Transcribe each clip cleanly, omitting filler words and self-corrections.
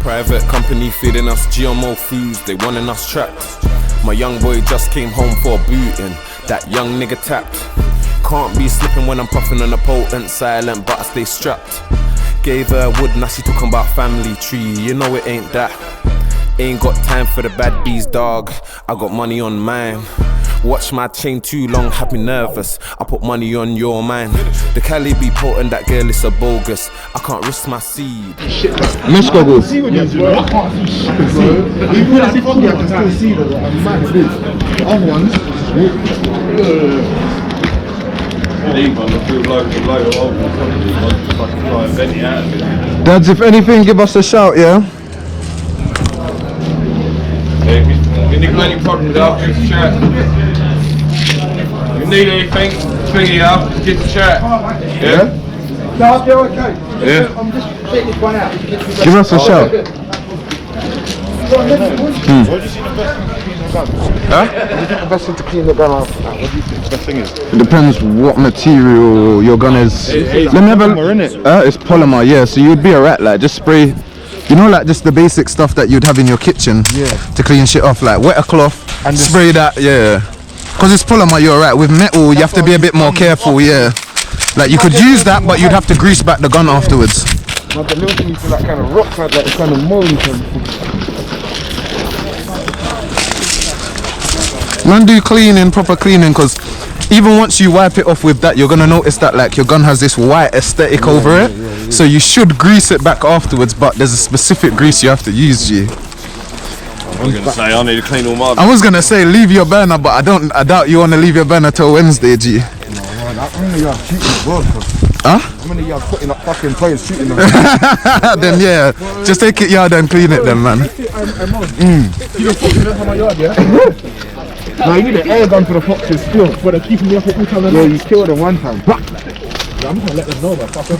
Private company feeding us GMO foods, they wanting us trapped. My young boy just came home for a booting, that young nigga tapped. Can't be slipping when I'm puffing on a potent, silent but I stay strapped. Gave her wood, now she talking about family tree, you know it ain't that. Ain't got time for the bad bees, dog, I got money on mine. Watch my chain too long, had me nervous, I put money on your mind. The Cali be potent, that girl is a bogus, I can't risk my seed. Mesh goggles. I can't see shit, bro. Even when I see foggy, I can still see them. I'm mad at this. Other ones. Dads, if anything, give us a shout, yeah? If you got any problems, I'll just chat. If you need anything, thingy up, just get to chat. Yeah? No, you're okay. Yeah. I'm just taking this one out. Give us a shout. What do you see the best thing to clean the gun off? What do you think the best thing is? It depends what material your gun is. Let me have a look. It's polymer, yeah. So you'd be a rat, like just spray. You know, like just the basic stuff that you'd have in your kitchen to clean shit off, like wet a cloth and spray that, yeah. Because it's polymer, you're right. With metal, you have to be a bit more careful, yeah. Like you could use that, but you'd have to grease back the gun afterwards. Like the little thing you feel like kind of rock, like it's kind of moldy. Man, do cleaning, proper cleaning, because even once you wipe it off with that, you're gonna notice that like your gun has this white aesthetic over it. So you should grease it back afterwards, but there's a specific grease you have to use, G. I was gonna say I need to clean all my. I was gonna say leave your burner, but I doubt you wanna leave your burner till Wednesday, G. How many of you are shooting as well? Huh? How many of you are putting up fucking players shooting them? Then yeah, just take it yard and clean it then, man. You don't have my yard, yeah? No, you need an air gun for the foxes still, but they're keeping me up all time. Yeah, you killed them one time. I'm gonna let them know that fucker.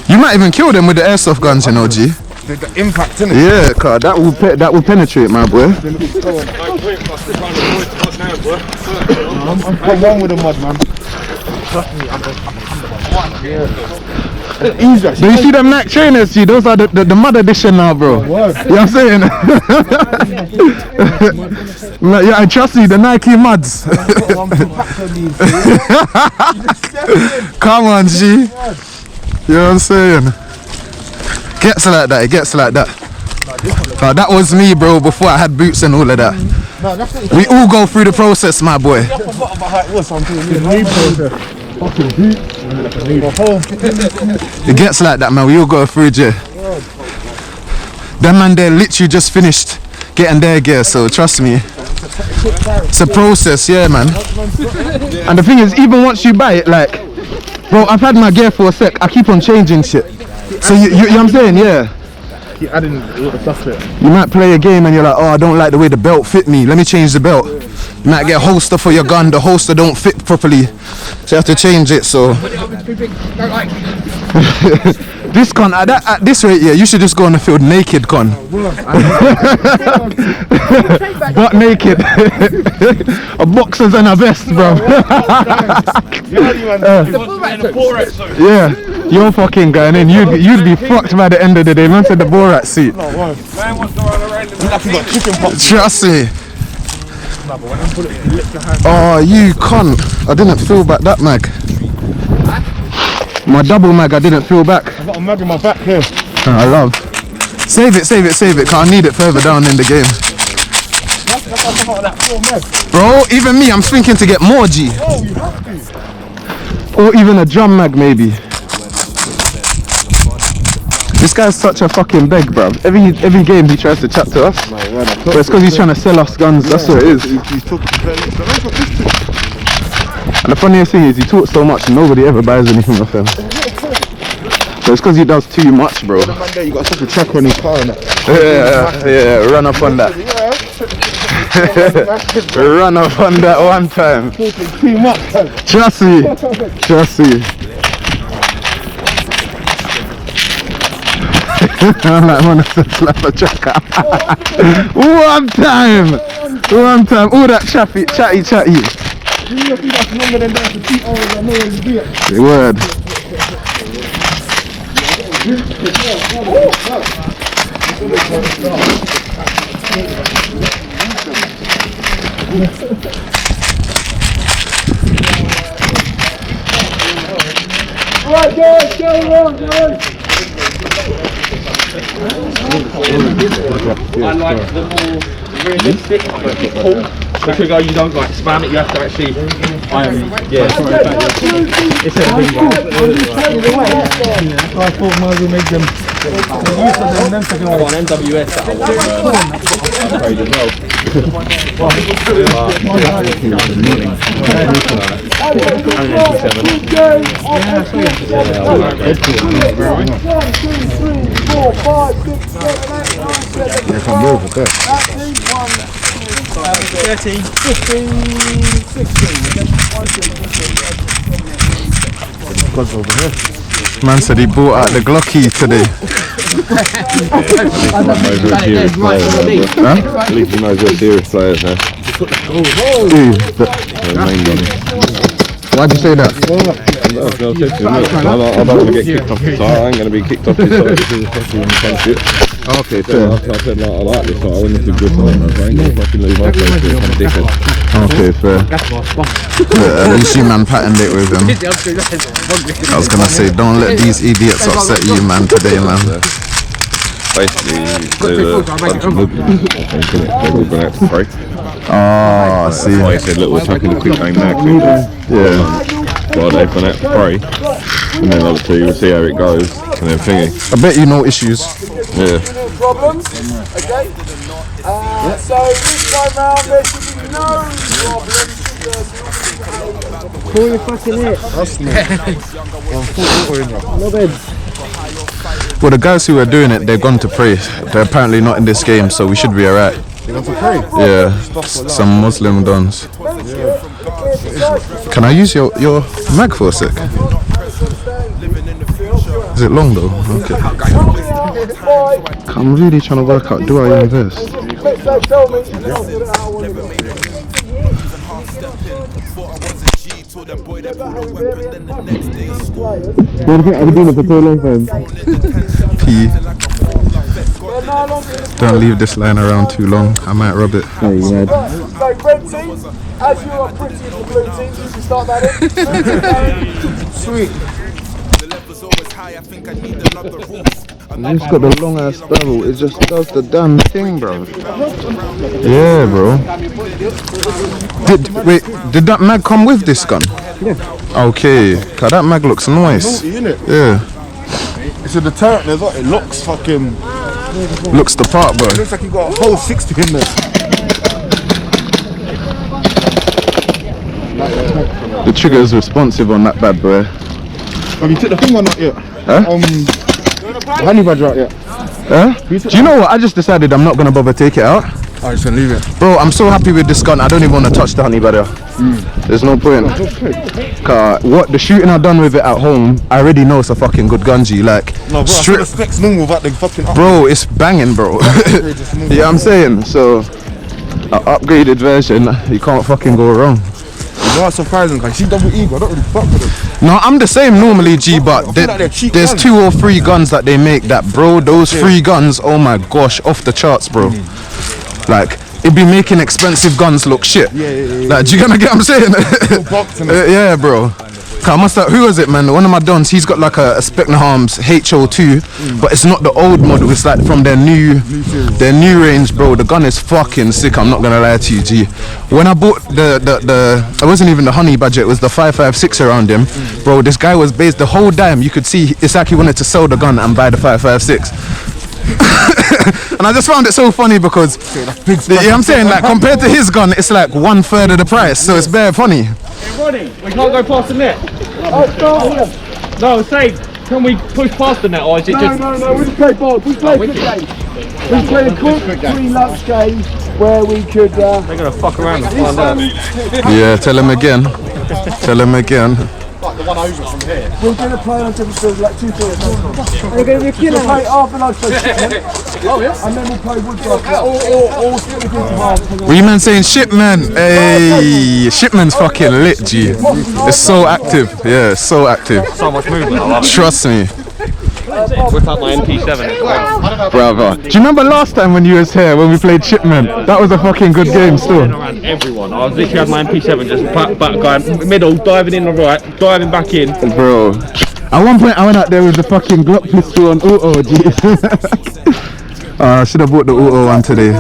You might even kill them with the airsoft guns, you know, G. The impact, innit? Yeah, car, that will penetrate, my boy. I'm one with the mud, man. Trust me, I'm easier. Do you see them Nike trainers, G? Those are the mud edition now, bro. You know what I'm saying? Yeah, I trust you, the Nike muds. Come on, G. You know what I'm saying? Gets like that, it gets like that. That was me, bro, before I had boots and all of that. We all go through the process, my boy. It gets like that, man. We all go through it. Them man, they're literally just finished getting their gear, so trust me. It's a process, yeah, man. And the thing is, even once you buy it, like, bro, I've had my gear for a sec. I keep on changing shit. So you know what I'm saying, yeah. Keep adding all the stuff to it. You might play a game and you're like, oh, I don't like the way the belt fit me. Let me change the belt. You might get a holster for your gun. The holster don't fit properly, so you have to change it. So this con at this rate, yeah, you should just go on the field naked, con. Butt naked. A boxers and a vest, bro. Yeah, you're fucking guy, and then you'd be fucked by the end of the day. Man said the Borat suit. Trust me. Oh, you cunt. I didn't feel back that mag. My double mag, I didn't feel back. I've got a mag in my back here. I love. Save it, cause I need it further down in the game. Bro, even me, I'm thinking to get more, G. Oh, you have to. Or even a drum mag, maybe. This guy's such a fucking beg, bruv. Every game he tries to chat to us. But it's because he's trying to sell us guns, that's what it is. And the funniest thing is he talks so much and nobody ever buys anything off him. So it's because he does too much, bro. You got such a tracker on his car and that. Yeah, run up on that. Run up on that one time. Too much. Trust me. I'm like, man, to slap a tracker. One time. All that chatty. Word. Right, guys, go on, guys. I like the more realistic, but cool. Because you don't like spam it, you have to actually. It's a big one. I thought might as well make them. I want NWS that upgrade as well. Man said he bought out the Glocky today. At least he knows we're serious players now. Why'd you say that? I don't want to get kicked off the site. I ain't going to be kicked off the site because it's fucking intense. Okay, fair. I said like, I like this site. I want it to be good site. I ain't going to fucking lose my place to some dickhead. Okay, fair. At least you man patterned it with him. I was gonna say, don't let these idiots upset you, man, today, man. Basically, there's a bunch of Muslims, I think, innit? They've all gone out to pray. Oh, I see. That's why he said, look, we're taking a quick aim now. Yeah. Well, they've gone out to pray. And then obviously we'll see how it goes. And then thingy. I bet you know issues. Yeah. Problems, okay? So this time round there should be no problems. Pull your fucking hit. That's me. Well, the guys who are doing it, they've gone to pray. They're apparently not in this game, so we should be alright. They're going to pray? Yeah, some Muslim dons. Can I use your mag for a sec? Is it long though? Okay. I'm really trying to work out, do I invest? I've been doing it for so long, fam. P. Don't leave this line around too long, I might rub it. So red team, as you are pretty in the blue team, you can start that in. Sweet. It's got the long ass barrel, it just does the damn thing, bro. Yeah, bro. Did that mag come with this gun? Yeah. Okay, cause that mag looks nice. Yeah. It's a deterrent, there's what, it looks fucking... Looks the part, bro. It looks like you got a whole 60 in there. The trigger is responsive on that bad boy. Have you took the thing or not yet? Huh? The honey badger out yet? Huh? Do you know what? I just decided I'm not gonna bother take it out. I'm just gonna leave it. Bro, I'm so happy with this gun. I don't even want to touch the honey badger. There's no point. What the shooting I've done with it at home, I already know it's a fucking good gun, G. Like, no, bro, I saw the specs normal without the fucking up. Bro, it's banging, bro. Yeah, I'm saying. So, an upgraded version, you can't fucking go wrong. You know what's surprising? Cause I see double eagle, I don't really fuck with it. No, I'm the same normally, G, but there's 2 or 3 guns that they make that, bro, those 3 guns, oh my gosh, off the charts, bro. Like, it'd be making expensive guns look shit. Like, do you gonna get what I'm saying? Yeah, bro. I must have, who was it, man? One of my dons, he's got like a Spectre Harms HO2, but it's not the old model, it's like from their new range, bro. The gun is fucking sick, I'm not gonna lie to you, G. When I bought the it wasn't even the honey badger, it was the 5.56 around him. Bro, this guy was based the whole time, you could see it's like he wanted to sell the gun and buy the 5.56. And I just found it so funny because, yeah, I'm saying, like, compared to his gun, it's like 1/3 of the price, so it's bare funny. Ronnie, we can't go past the net. No, say, can we push past the net, or is it just... No, we play ball, we play quick game. We play a quick pre-lunch game where we could... They're going to fuck around and find out. Yeah, tell him again. Tell him again. Like the one over from here. We're going to play on different fields, like 2 fields. We're going to be a killer. We'll play half and I'll play shipment. Oh, yeah? And then we'll play woodblock. Or split into half. What you man saying, Shipman? Hey, Shipman's fucking lit, G. It's so active. Yeah, it's so active. So much movement. Trust me. Whip out my MP7 as well. Brother. Do you remember last time when you was here when we played Shipment? That was a fucking good game still. Around everyone. I was literally had my MP7 just back going middle, diving in the right, diving back in. Bro. At one point I went out there with the fucking Glock pistol on auto, G. I should have bought the auto one today.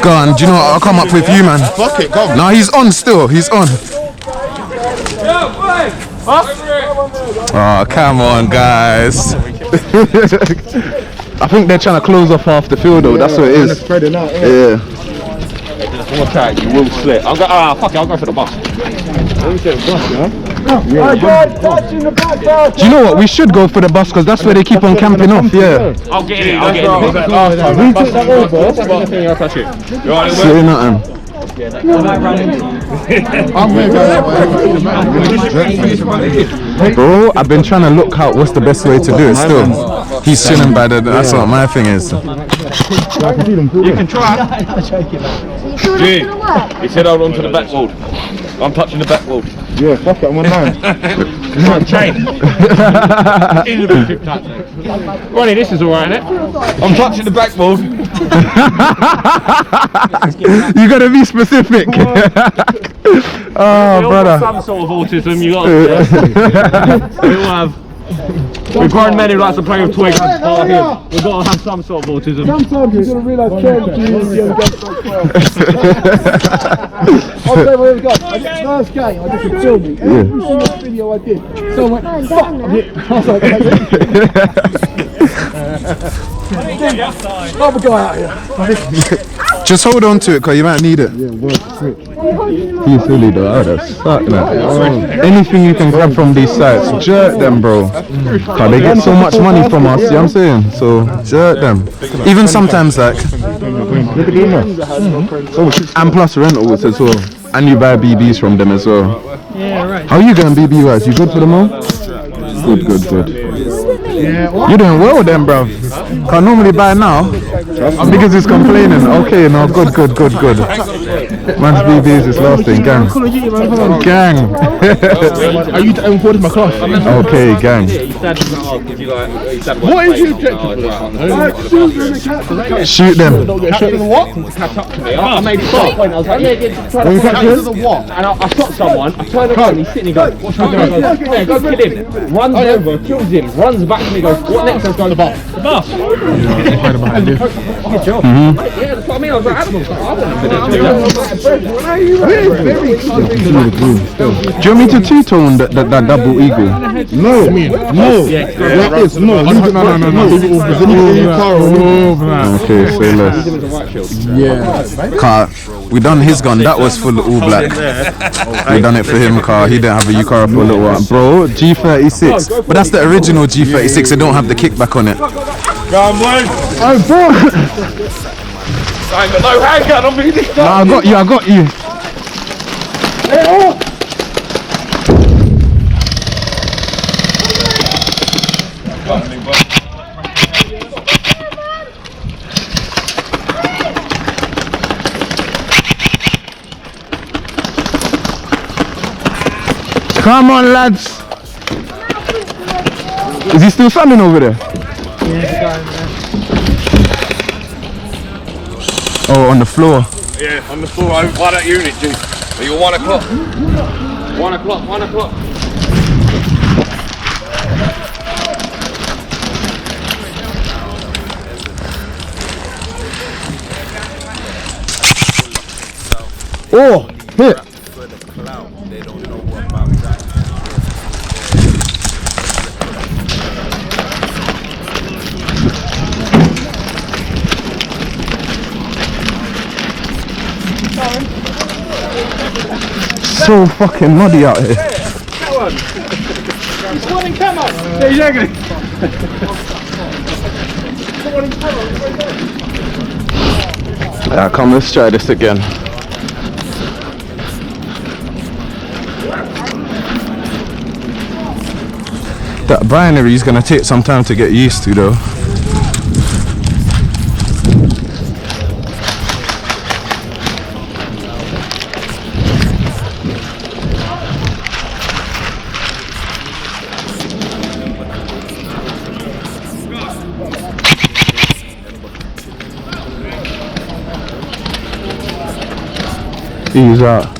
Go on, do you know what? I'll come up with you, man. Fuck it, go. No, he's on still, he's on. Oh, come on, guys. I think they're trying to close off half the field, though. That's what it is. Spreading out, Yeah. Watch out, you will slip. I'll go, fuck it, I'll go for the bus. Do you know what? We should go for the bus because that's where they keep on camping off. Yeah. I'll get in it, I'll get in it. I'll touch it. You alright, Say nothing. Bro, I've been trying to look out what's the best way to do it still. He's chilling by the, that's what my thing is. You can try. G, he said hold on to the backboard. I'm touching the backboard. Yeah, fuck it, I'm on line. Chain. Ronnie, this is alright, innit? I'm touching the backboard. You gotta be specific. Oh, brother. Some sort of autism, you got we all have. We've grown men who like to play with toy guns. We've got to have some sort of autism. Sometimes you're going to realise character is the only game so far. I'll tell you what we've got. First game, I just filmed me. Every single video I did, someone went, fuck, I'm hit. I was like, another guy out here. Just hold on to it because you might need it. He's silly though, oh, that's fuck man. Anything you can grab from these sites, jerk them, bro. Cause they get so much money from us, you know what I'm saying? So jerk them. Even sometimes like and plus rentals as well. And you buy BBs from them as well. Yeah, right. How are you going BB wise? You good for them all? Good, good, good. You're doing well then, bro. Can't normally buy now. Because he's complaining. Okay, no, good, good, good, good. Man's BBs is lasting, gang. Gang. Are you recording my class? Okay, gang. What is your objective? Shoot them. What? I made a start point. I was like, yeah, try to what? And I shot someone. I turned around. He's sitting. He goes, "What's going on?" Yeah, go kill him. Runs over, kills him. Runs back to me. Goes, "What next?" I was going the bus. The bus. Good job. Yeah, that's what I mean. I was like, I wouldn't have been able to do that. Do you want me to two-tone that double eagle? No. Okay, say less. Yeah. Car, we done his gun, that was full of all black. We done it for him, car. He didn't have a UCAR for a little while. Bro, G36. But that's the original G36, they don't have the kickback on it. Go on, boy. Oh, bro. I ain't got no handgun on me this time. Nah, I got you. Come on, lads. Is he still standing over there? Oh, on the floor. Yeah, on the floor. Why that unit, G? Are you 1 o'clock? 1 o'clock, 1 o'clock. Oh, hit. So fucking muddy out here. Yeah, come, let's try this again. That binary is gonna take some time to get used to though. Ease out.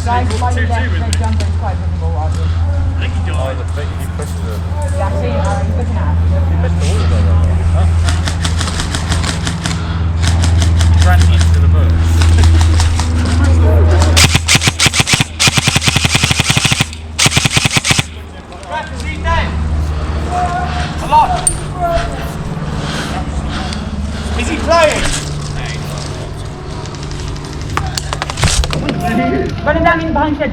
Guys, slightly left, they're jumping quite visible, I think he died. I think he pushed it. Yeah, I see him, he's looking at it. He pushed the wall though. He ran into the bush. Right, is he dead? A lot. Is he playing? Running down in behind shed.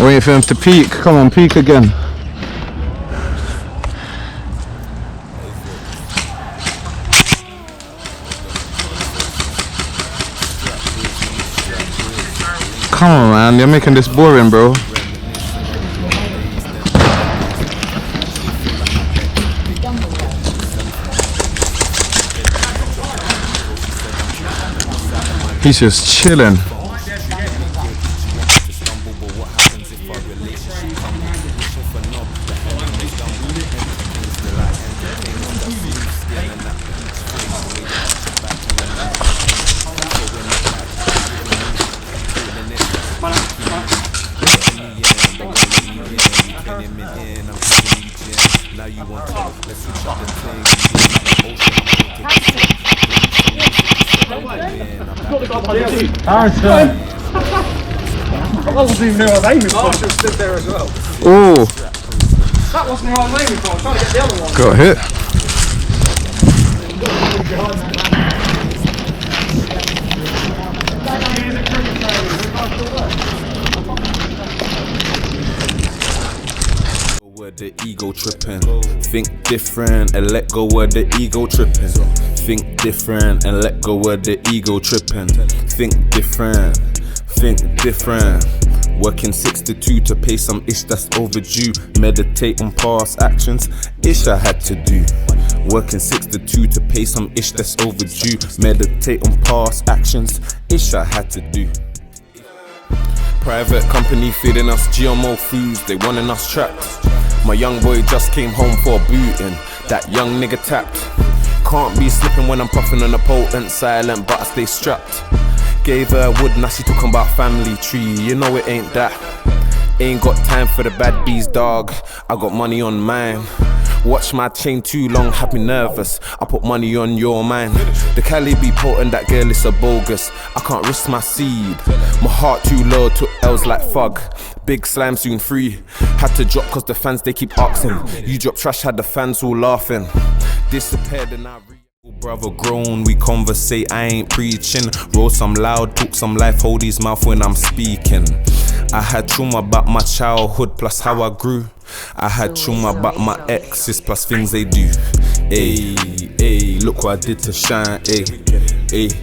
Waiting for him to peek. Come on, peek again. Come on, man, you're making this boring, bro. He's just chilling. I wasn't even who I was aiming for. I should have stood there as well. Oh, That wasn't who I was aiming for. I was trying to get the other one. got hit. Where the ego tripping, think different and let go where the ego tripping. Think different and let go where the ego tripping. Think different. Working 6 to 2 to pay some ish that's overdue. Meditate on past actions, ish I had to do. Working 6 to 2 to pay some ish that's overdue. Meditate on past actions, ish I had to do. Private company feeding us GMO foods, they wanting us trapped. My young boy just came home for a booting, that young nigga tapped. Can't be slipping when I'm puffing on a potent, silent but I stay strapped. Gave her wood, now she talking about family tree, you know it ain't that. Ain't got time for the bad bees, dog, I got money on mine. Watch my chain too long, had me nervous, I put money on your mind. The Cali be potent, that girl is a bogus, I can't risk my seed. My heart too low, took L's like fug. Big slime soon free, had to drop cause the fans they keep asking. You drop trash, had the fans all laughing. Disappeared and I brother grown, we conversate, I ain't preaching. Roll some loud, talk some life, hold his mouth when I'm speaking. I had trauma about my childhood plus how I grew. I had trauma about my exes plus things they do. Ayy, look what I did to shine, ayy, ayy.